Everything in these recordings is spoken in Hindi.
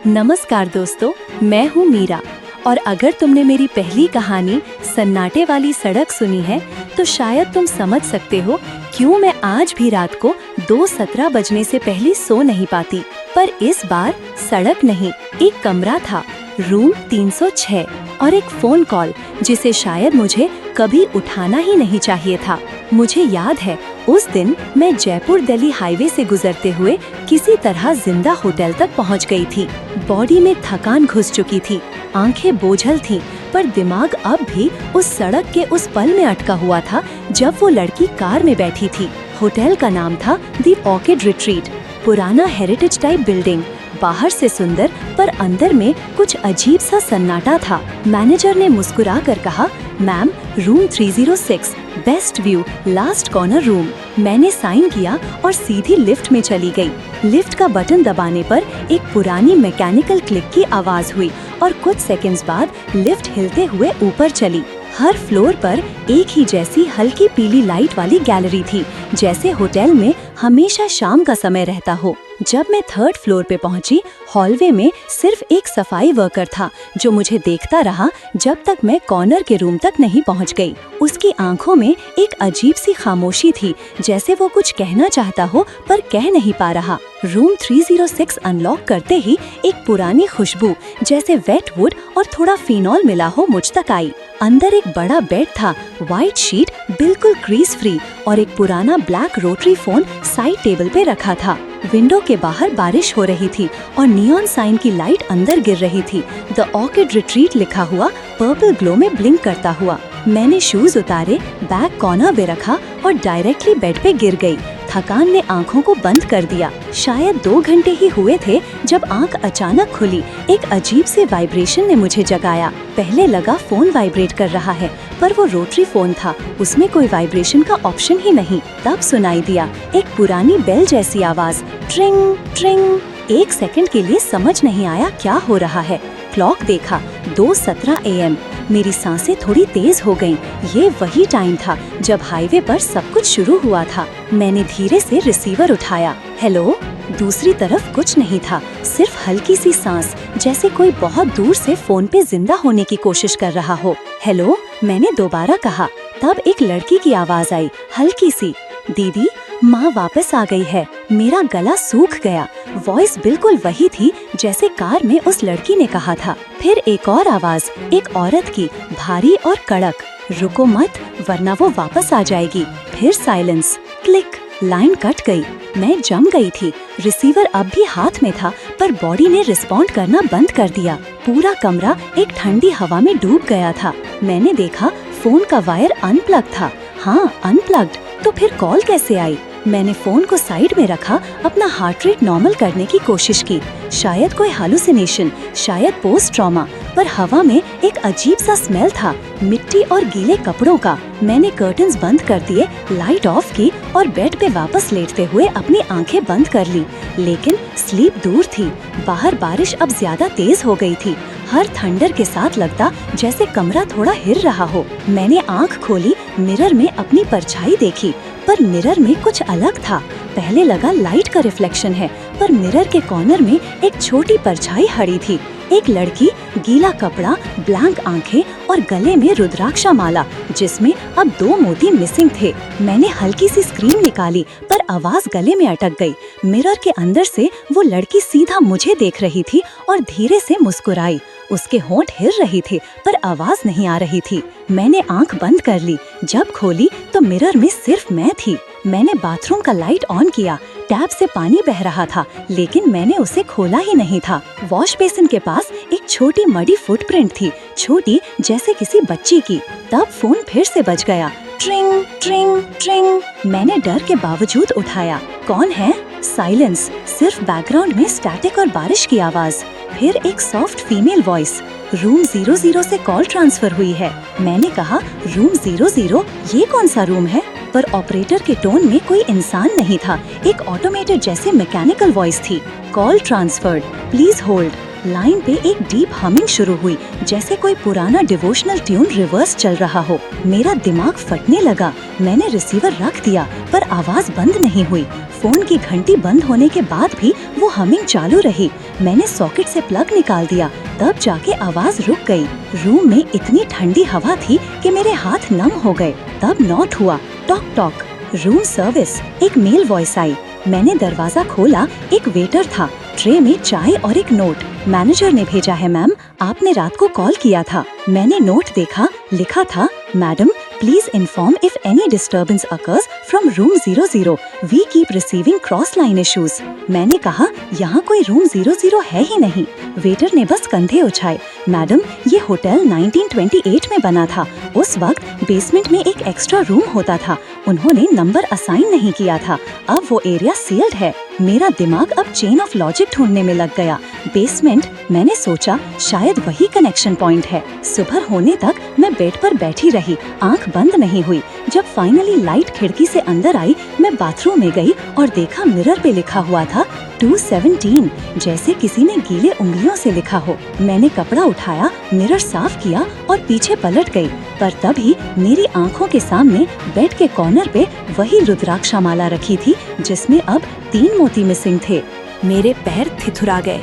नमस्कार दोस्तों, मैं हूँ मीरा और अगर तुमने मेरी पहली कहानी सन्नाटे वाली सड़क सुनी है तो शायद तुम समझ सकते हो क्यों मैं आज भी रात को 2:17 बजने से पहले सो नहीं पाती। पर इस बार सड़क नहीं, एक कमरा था, रूम 306 और एक फोन कॉल जिसे शायद मुझे कभी उठाना ही नहीं चाहिए था। मुझे याद है उस दिन मैं जयपुर दिल्ली हाईवे से गुजरते हुए किसी तरह जिंदा होटल तक पहुंच गई थी। बॉडी में थकान घुस चुकी थी, आंखें बोझल थीं, पर दिमाग अब भी उस सड़क के उस पल में अटका हुआ था जब वो लड़की कार में बैठी थी। होटल का नाम था द ऑर्किड रिट्रीट। पुराना हेरिटेज टाइप बिल्डिंग, बाहर से सुंदर पर अंदर में कुछ अजीब सा सन्नाटा था। मैनेजर ने मुस्कुरा कर कहा, ma'am room 306, best view, last corner room. मैंने साइन किया और सीधी लिफ्ट में चली गई। लिफ्ट का बटन दबाने पर एक पुरानी मैकेनिकल क्लिक की आवाज हुई और कुछ सेकंड्स बाद लिफ्ट हिलते हुए ऊपर चली। हर फ्लोर पर एक ही जैसी हल्की पीली लाइट वाली गैलरी थी, जैसे होटल में हमेशा शाम का समय रहता हो। जब मैं 3rd फ्लोर पे पहुंची, हॉलवे में सिर्फ एक सफाई वर्कर था जो मुझे देखता रहा जब तक मैं कॉर्नर के रूम तक नहीं पहुंच गई। उसकी आंखों में एक अजीब सी खामोशी थी, जैसे वो कुछ कहना चाहता हो पर कह नहीं पा रहा। रूम 306 अनलॉक करते ही एक पुरानी खुशबू जैसे वेट वुड और थोड़ा फिनॉल मिला हो मुझ तक आई। अंदर एक बड़ा बेड था, व्हाइट शीट बिल्कुल क्रीज फ्री और एक पुराना black rotary phone side table पे रखा था। विंडो के बाहर बारिश हो रही थी और नियॉन साइन की लाइट अंदर गिर रही थी। द ऑर्किड रिट्रीट लिखा हुआ पर्पल ग्लो में ब्लिंक करता हुआ। मैंने शूज उतारे, बैग कॉर्नर पे रखा और डायरेक्टली बेड पे गिर गई। थकान ने आंखों को बंद कर दिया। शायद 2 घंटे ही हुए थे जब आंख अचानक खुली। एक अजीब से वाइब्रेशन ने मुझे जगाया। पहले लगा फोन वाइब्रेट कर रहा है, पर वो रोटरी फोन था, उसमें कोई वाइब्रेशन का ऑप्शन ही नहीं। तब सुनाई दिया एक पुरानी बेल जैसी आवाज, ट्रिंग ट्रिंग। 1 सेकंड के लिए समझ नहीं आया क्या हो रहा है। क्लॉक देखा, 2:17 AM। मेरी सांसें थोड़ी तेज हो गईं। ये वही टाइम था जब हाईवे पर सब कुछ शुरू हुआ था। मैंने धीरे से रिसीवर उठाया। हेलो। दूसरी तरफ कुछ नहीं था, सिर्फ हल्की सी सांस, जैसे कोई बहुत दूर से फोन पे जिंदा होने की कोशिश कर रहा हो। हेलो, मैंने दोबारा कहा। तब एक लड़की की आवाज आई, हल्की सी, दीदी माँ वापस आ गई है। मेरा गला सूख गया। वॉइस बिल्कुल वही थी जैसे कार में उस लड़की ने कहा था। फिर एक और आवाज, एक औरत की, भारी और कड़क, रुको मत वरना वो वापस आ जाएगी। फिर साइलेंस, क्लिक, लाइन कट गई। मैं जम गई थी। रिसीवर अब भी हाथ में था, पर बॉडी ने रिस्पॉन्ड करना बंद कर दिया। पूरा कमरा एक ठंडी हवा में डूब गया था। मैंने देखा फोन का वायर अनप्लग था। हाँ, अनप्लग्ड। तो फिर कॉल कैसे आई? मैंने फोन को साइड में रखा, अपना हार्ट रेट नॉर्मल करने की कोशिश की। शायद कोई हालुसिनेशन, शायद पोस्ट ट्रॉमा, पर हवा में एक अजीब सा स्मेल था, मिट्टी और गीले कपड़ों का। मैंने कर्टन्स बंद कर दिए, लाइट ऑफ की और बेड पे वापस लेटते हुए अपनी आंखें बंद कर ली। लेकिन स्लीप दूर थी। बाहर बारिश अब ज्यादा तेज हो गई थी। हर थंडर के साथ लगता जैसे कमरा थोड़ा हिल रहा हो। मैंने आंख खोली, मिरर में अपनी परछाई देखी, पर मिरर में कुछ अलग था। पहले लगा लाइट का रिफ्लेक्शन है, पर मिरर के कॉर्नर में एक छोटी परछाई खड़ी थी। एक लड़की, गीला कपड़ा, ब्लैंक आंखें और गले में रुद्राक्षा माला, जिसमें अब 2 मोती मिसिंग थे। मैंने हल्की सी स्क्रीम निकाली, पर आवाज गले में अटक गई। मिरर के अंदर से वो लड़की सीधा मुझे देख रही थी और धीरे से मुस्कुराई। उसके होंठ हिल रही थे, पर आवाज नहीं आ रही थी। मैंने आंख बंद कर ली। जब खोली तो मिरर में सिर्फ मैं थी। मैंने बाथरूम का लाइट ऑन किया। टैप से पानी बह रहा था, लेकिन मैंने उसे खोला ही नहीं था। वॉश बेसिन के पास एक छोटी मडी फुटप्रिंट थी, छोटी जैसे किसी बच्ची की। तब फोन फिर से बज गया, ट्रिंग ट्रिंग ट्रिंग। मैंने डर के बावजूद उठाया। कौन है? साइलेंस, सिर्फ बैकग्राउंड में स्टैटिक और बारिश की आवाज। फिर एक सॉफ्ट फीमेल वॉइस, रूम 00 से कॉल ट्रांसफर हुई है। मैंने कहा, रूम 00? ये कौन सा रूम है? पर ऑपरेटर के टोन में कोई इंसान नहीं था, एक ऑटोमेटेड जैसे मैकेनिकल वॉइस थी। Call transferred, please hold. Line पे एक डीप हमिंग शुरू हुई, जैसे कोई पुराना डिवोशनल ट्यून रिवर्स चल रहा हो। मेरा दिमाग फटने लगा। मैंने रिसीवर रख दिया, पर आवाज बंद नहीं हुई। फोन की घंटी बंद होने के बाद भी वो हमिंग चालू रही। मैंने सॉकेट से प्लग निकाल दिया, तब जाके आवाज रुक गई। रूम में इतनी ठंडी हवा थी कि मेरे हाथ नम हो गए। तब नॉक हुआ। Talk talk. Room service. एक मेल वॉइस आई। मैंने दरवाजा खोला। एक वेटर था, ट्रे में चाय और एक नोट। मैनेजर ने भेजा है मैम, आपने रात को कॉल किया था। मैंने नोट देखा, लिखा था, madam please inform if any disturbance occurs from room 00, we keep receiving cross line issues. मैंने कहा, यहाँ कोई रूम 00 है ही नहीं। वेटर ने बस कंधे उछाए। मैडम, ये होटल 1928 में बना था। उस वक्त बेसमेंट में एक एक्स्ट्रा रूम होता था, उन्होंने नंबर असाइन नहीं किया था। अब वो एरिया सील्ड है। मेरा दिमाग अब चेन ऑफ लॉजिक ढूंढने में लग गया। बेसमेंट, मैंने सोचा शायद वही कनेक्शन पॉइंट है। सुबह होने तक मैं बेड पर बैठी रही, आंख बंद नहीं हुई। जब फाइनली लाइट खिड़की से अंदर आई, मैं बाथरूम में गई और देखा मिरर पे लिखा हुआ था 217, जैसे किसी ने गीले उंगलियों से लिखा हो। मैंने कपड़ा उठाया, मिरर साफ किया और पीछे पलट गई, पर तभी मेरी आंखों के सामने बेड के कॉर्नर पे वही रुद्राक्षा माला रखी थी, जिसमें अब 3 मोती मिसिंग थे। मेरे पैर थिथुरा गए।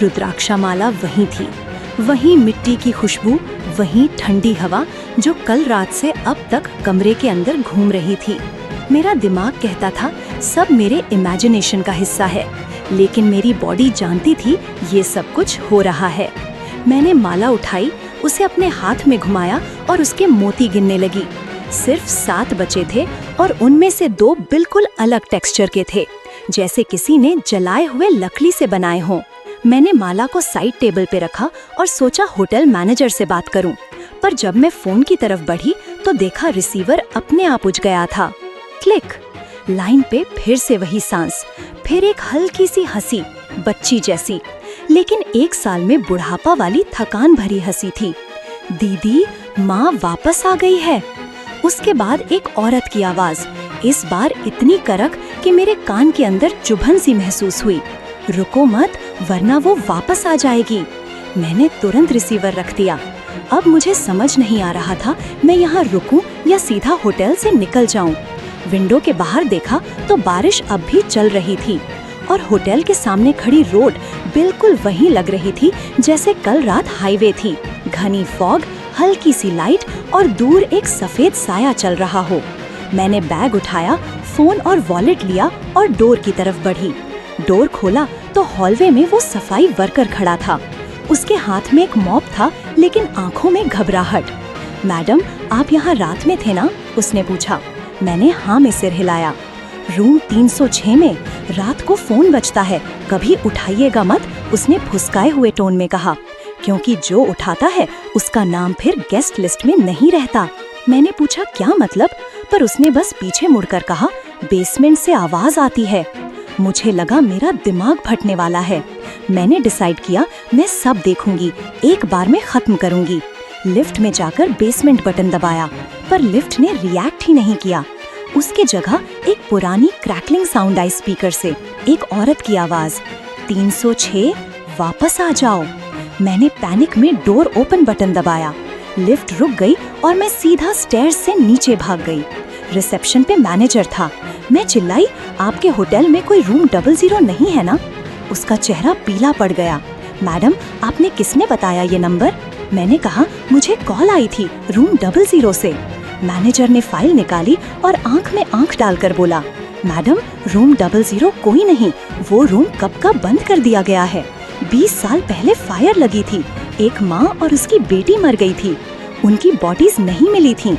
रुद्राक्षा माला वहीं थी, वहीं मिट्टी की खुशबू, वहीं ठंडी हवा जो कल रात से अब तक कमरे के अंदर घूम रही थी। मेरा दिमाग कहता था सब मेरे इमेजिनेशन का हिस्सा है, लेकिन मेरी बॉडी जानती थी ये सब कुछ हो रहा है। मैंने माला उठाई, उसे अपने हाथ में घुमाया और उसके मोती गिनने लगी। सिर्फ 7 बचे थे और उनमें से 2 बिल्कुल अलग टेक्सचर के थे, जैसे किसी ने जलाए हुए लकड़ी से बनाए हों। मैंने माला को साइड टेबल पे रखा और सोचा होटल मैनेजर से बात करूं, पर जब मैं फोन की तरफ बढ़ी तो देखा रिसीवर अपने आप उठ गया था। क्लिक। लाइन पे फिर से वही सांस, फिर एक हल्की सी हंसी, बच्ची जैसी, लेकिन 1 साल में बुढ़ापा वाली थकान भरी हंसी थी। दीदी, माँ वापस आ गई है। उसके बाद एक औरत की आवाज, इस बार इतनी कड़क कि मेरे कान के अंदर चुभन सी महसूस हुई। रुको मत, वरना वो वापस आ जाएगी। मैंने तुरंत रिसीवर रख दिया। अब मुझे समझ नहीं आ रहा था मैं यहाँ रुकूं या सीधा होटल से निकल जाऊं। विंडो के बाहर देखा तो बारिश अब भी चल रही थी और होटल के सामने खड़ी रोड बिल्कुल वही लग रही थी जैसे कल रात हाईवे थी। घनी फॉग, हल्की सी लाइट और दूर एक सफेद साया चल रहा हो। मैंने बैग उठाया, फोन और वॉलेट लिया और डोर की तरफ बढ़ी। डोर खोला तो हॉलवे में वो सफाई वर्कर खड़ा था। उसके हाथ में एक मॉप था, लेकिन आंखों में घबराहट। मैडम, आप यहाँ रात में थे ना? उसने पूछा। मैंने हाँ में सिर हिलाया। रूम 306 में रात को फोन बजता है, कभी उठाइएगा मत, उसने फुसकाए हुए टोन में कहा, क्योंकि जो उठाता है उसका नाम फिर गेस्ट लिस्ट में नहीं रहता। मैंने पूछा क्या मतलब, पर उसने बस पीछे मुड़कर कहा, बेसमेंट से आवाज आती है। मुझे लगा मेरा दिमाग फटने वाला है। मैंने डिसाइड किया मैं सब देखूंगी, एक बार में खत्म करूंगी। लिफ्ट में जाकर बेसमेंट बटन दबाया, पर लिफ्ट ने रिएक्ट ही नहीं किया। उसके जगह एक पुरानी क्रैकलिंग साउंड आई स्पीकर से। एक औरत की आवाज, 306, वापस आ जाओ। मैंने पैनिक में डोर ओपन बटन दबाया। लिफ्ट रुक गई और मैं सीधा स्टेयर्स से नीचे भाग गई। रिसेप्शन पे मैनेजर था। मैं चिल्लाई, आपके होटल में कोई रूम 00 नहीं है ना? उसका चेहरा पीला पड़ गया। मैडम, आपने किसने बताया ये नंबर? मैंने कहा, मुझे कॉल आई थी रूम 00 से। मैनेजर ने फाइल निकाली और आंख में आंख डालकर बोला, मैडम, रूम 00 कोई नहीं, वो रूम कब का बंद कर दिया गया है। 20 साल पहले फायर लगी थी, एक माँ और उसकी बेटी मर गई थी, उनकी बॉडीज नहीं मिली थीं।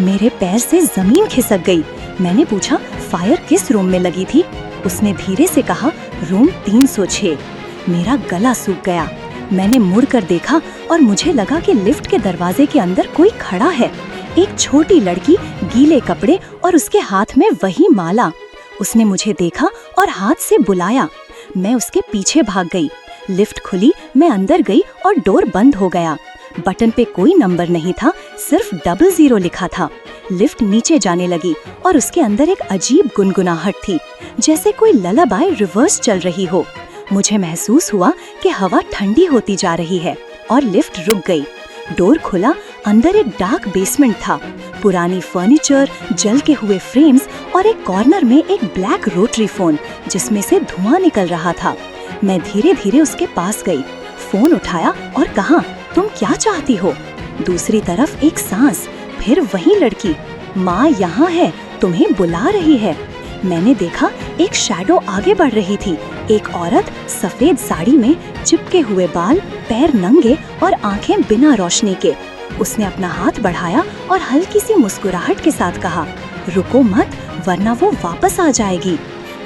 मेरे पैर से जमीन खिसक गई। मैंने पूछा, फायर किस रूम में लगी थी? उसने धीरे से कहा, रूम 306। मेरा गला सूख गया। मैंने मुड़कर देखा और मुझे लगा कि लिफ्ट के दरवाजे के अंदर कोई खड़ा है। एक छोटी लड़की, गीले कपड़े और उसके हाथ में वही माला। उसने मुझे देखा और हाथ से बुलाया। मैं उसके पीछे भाग गई। लिफ्ट खुली, मैं अंदर गई और डोर बंद हो गया। बटन पे कोई नंबर नहीं था, सिर्फ 00 लिखा था। लिफ्ट नीचे जाने लगी और उसके अंदर एक अजीब गुनगुनाहट थी, जैसे कोई ललाबाई रिवर्स चल रही हो। मुझे महसूस हुआ कि हवा ठंडी होती जा रही है और लिफ्ट रुक गई। डोर खुला, अंदर एक डार्क बेसमेंट था। पुरानी फर्नीचर, जल के हुए फ्रेम्स और एक कॉर्नर में एक ब्लैक रोटरी फोन जिसमें से धुआं निकल रहा था। मैं धीरे धीरे उसके पास गई, फोन उठाया और कहा, तुम क्या चाहती हो? दूसरी तरफ एक सांस, फिर वही लड़की, माँ यहाँ है, तुम्हें बुला रही है। मैंने देखा एक शैडो आगे बढ़ रही थी। एक औरत सफेद साड़ी में, चिपके हुए बाल, पैर नंगे और आंखें बिना रोशनी के। उसने अपना हाथ बढ़ाया और हल्की सी मुस्कुराहट के साथ कहा, रुको मत वरना वो वापस आ जाएगी।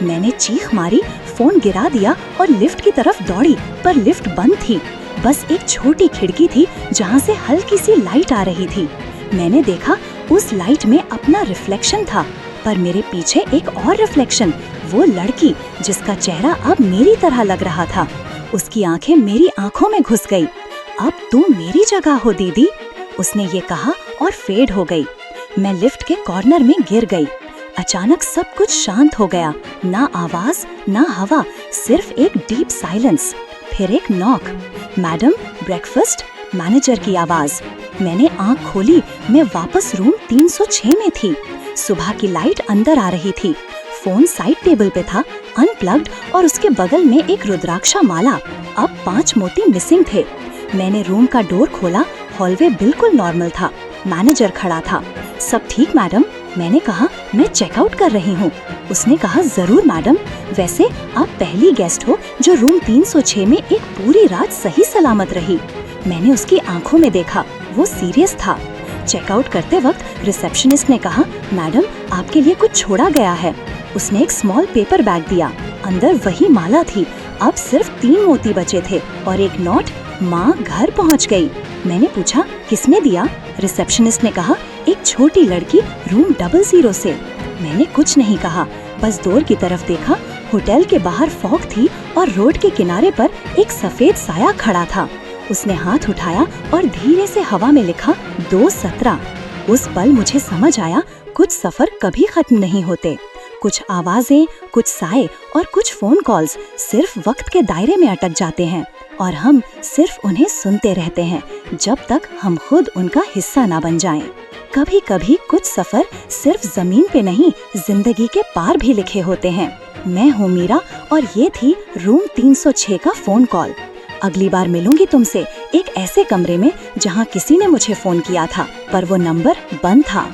मैंने चीख मारी, फोन गिरा दिया और लिफ्ट की तरफ दौड़ी, पर लिफ्ट बंद थी। बस एक छोटी खिड़की थी जहाँ से हल्की सी लाइट आ रही थी। मैंने देखा उस लाइट में अपना रिफ्लेक्शन था, पर मेरे पीछे एक और रिफ्लेक्शन, वो लड़की जिसका चेहरा अब मेरी तरह लग रहा था। उसकी आंखें मेरी आंखों में घुस गई। अब तुम मेरी जगह हो दीदी, उसने ये कहा और फेड हो गई। मैं लिफ्ट के कॉर्नर में गिर गई। अचानक सब कुछ शांत हो गया, ना आवाज ना हवा, सिर्फ एक डीप साइलेंस। फिर एक नॉक, मैडम ब्रेकफास्ट, मैनेजर की आवाज। मैंने आंख खोली, मैं वापस रूम 306 में थी। सुबह की लाइट अंदर आ रही थी। फोन साइड टेबल पे था, अनप्लग्ड, और उसके बगल में एक रुद्राक्षा माला। अब 5 मोती मिसिंग थे। मैंने रूम का डोर खोला, हॉलवे बिल्कुल नॉर्मल था। मैनेजर खड़ा था। सब ठीक मैडम? मैंने कहा, मैं चेकआउट कर रही हूँ। उसने कहा, जरूर मैडम, वैसे आप पहली गेस्ट हो जो रूम 306 में एक पूरी रात सही सलामत रही। मैंने उसकी आंखों में देखा, वो सीरियस था। चेकआउट करते वक्त रिसेप्शनिस्ट ने कहा, मैडम आपके लिए कुछ छोड़ा गया है। उसने एक स्मॉल पेपर बैग दिया, अंदर वही माला थी। अब सिर्फ 3 मोती बचे थे और एक नोट, माँ घर पहुँच गई। मैंने पूछा, किसने दिया? रिसेप्शनिस्ट ने कहा, एक छोटी लड़की रूम 00 से। मैंने कुछ नहीं कहा, बस डोर की तरफ देखा। होटल के बाहर फॉग थी और रोड के किनारे पर एक सफेद साया खड़ा था। उसने हाथ उठाया और धीरे से हवा में लिखा 217। उस पल मुझे समझ आया, कुछ सफर कभी खत्म नहीं होते। कुछ आवाजें, कुछ साए और कुछ फोन कॉल्स सिर्फ वक्त के दायरे में अटक जाते हैं और हम सिर्फ उन्हें सुनते रहते हैं जब तक हम खुद उनका हिस्सा ना बन जाएं। कभी कभी कुछ सफर सिर्फ जमीन पे नहीं, जिंदगी के पार भी लिखे होते हैं। मैं हूँ मीरा और ये थी रूम 306 का फोन कॉल। अगली बार मिलूंगी तुमसे एक ऐसे कमरे में जहाँ किसी ने मुझे फोन किया था पर वो नंबर बंद था।